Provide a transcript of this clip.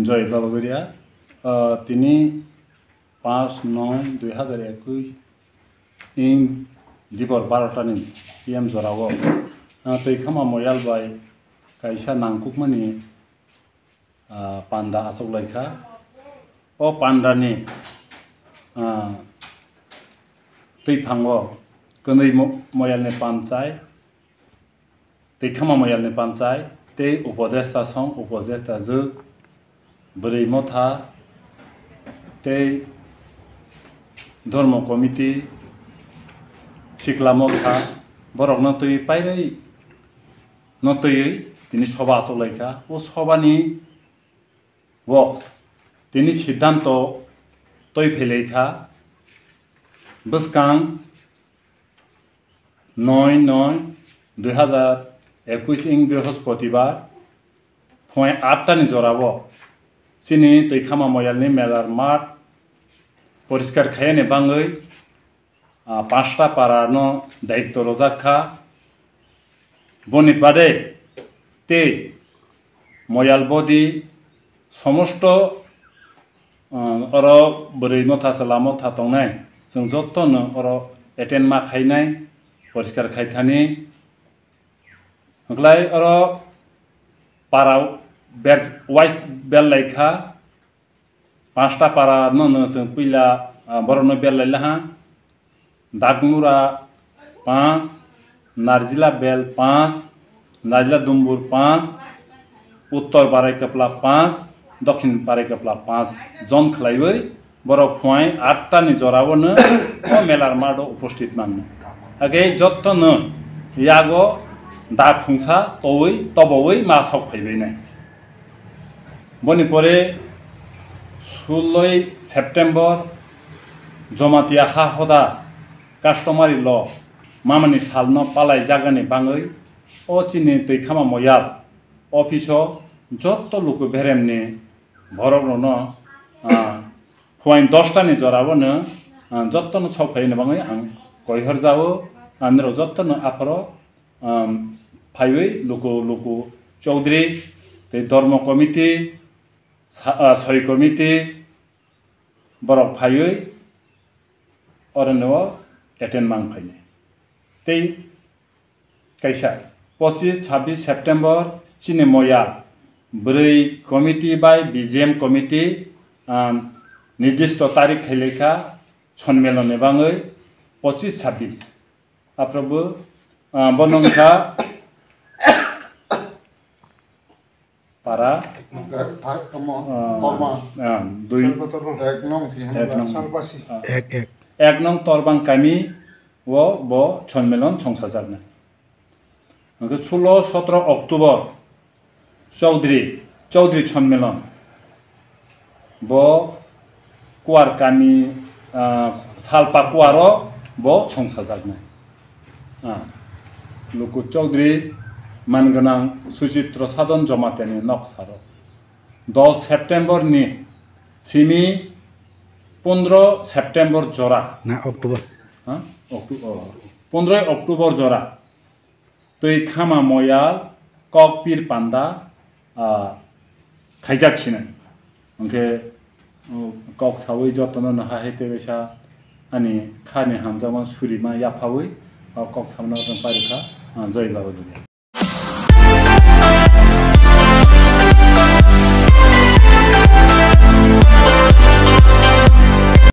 জয় বাবাগরিয়া তিনি 5/9/2021 ইং দিবর 12টাनि PM জরাও Twikhama Moial by kaisa nangkukmani panda sakhwlaikha o pandani Twikhango Kanai Moial ni Pachai Twikhama Moial ni Pachai te upodesta song upodesta zu bwrwi motha te ধর্ম committee sakhwlaikha borokno tui pairei notui tini soba sakhwlaikha o sobani wo tini siddhanto toi phelaikha Bwskang 9/9/2021 ing বৃহস্পতিবার ফয় 8টানি জরাবো চিনি Twikhama Moial ni melar mat poriskar khayane bangoi 5টা পাড়ানো দায়িত্ব রোজাখা বনি বাদে তে ময়াল বদি সমস্ত or বरै মথা সালামো থাতংনাই जों जत्तनो अर एटेन मा खायनाय परिष्कार खायथानि हंगलाय अर पाराव बेर वाइस बेललायखा 5टा पारा न जों पहिला बरनो बेललायलाहा Dagmura 5, Narjila Bel 5, Narjila Dumbur 5, Uttor Baraikapla 5, Dokhin Baraikapla 5 জন খালাইবই বড় ফুয়াই 8টানি জরাবনো ও মেলার মাডো উপস্থিত নামনো আগে যত্তন ইয়াগো দা খুংসা তই তবই মা সক ফাইবাই নাই বনি পরে 16 সেপ্টেম্বর জমাতিয়া হা হদা customary law mamani salno palai jagani bangai o chini Twikhama Moial office o jotto luku beremni borokno point 10টানি জরাবনো যত্তনো সফাইনো বাঙাই আং কইহর যাবো আন্দ্র যত্তনো আফর ফাইবই লুকু চৌধুরী তে ধর্ম কমিটি সই কমিটি বরক ফাইবই অরণ্য এটেন মাংফাইনে তেই কাইসা 25-26 সেপ্টেম্বর চিনি Moial বৃই কমিটি বাই BGM কমিটি নির্দিষ্ট তারিখ খাইলেখা সম্মেলনে বাঙৈ 25-26 আপ্রবু বনংখা পারা এক নং তরবাং কামি ও ব সম্মেলন সংসার জাগনা 16-17 অক্টোবর চৌধুরী সম্মেলন ব কুয়ার কামি সালপা কুয়ারও ব সংসার জাগনা লুকু চৌধুরী মানগোনাং সুচিত্র সাধন জমাতেনি নকসার 10 সেপ্টেম্বর নি সিমি 15 সেপ্টেম্বর জরা না অক্টোবর 15 অক্টোবর জরা Twikhama Moial kokpir panda খাইজাচ্ছিনা ওকে কক সাউই যতন না হাইতে বেসা আনি খানে হামজামা সুরিমা ইয়াফাউই কক সামনা পারিখা জয় বাবা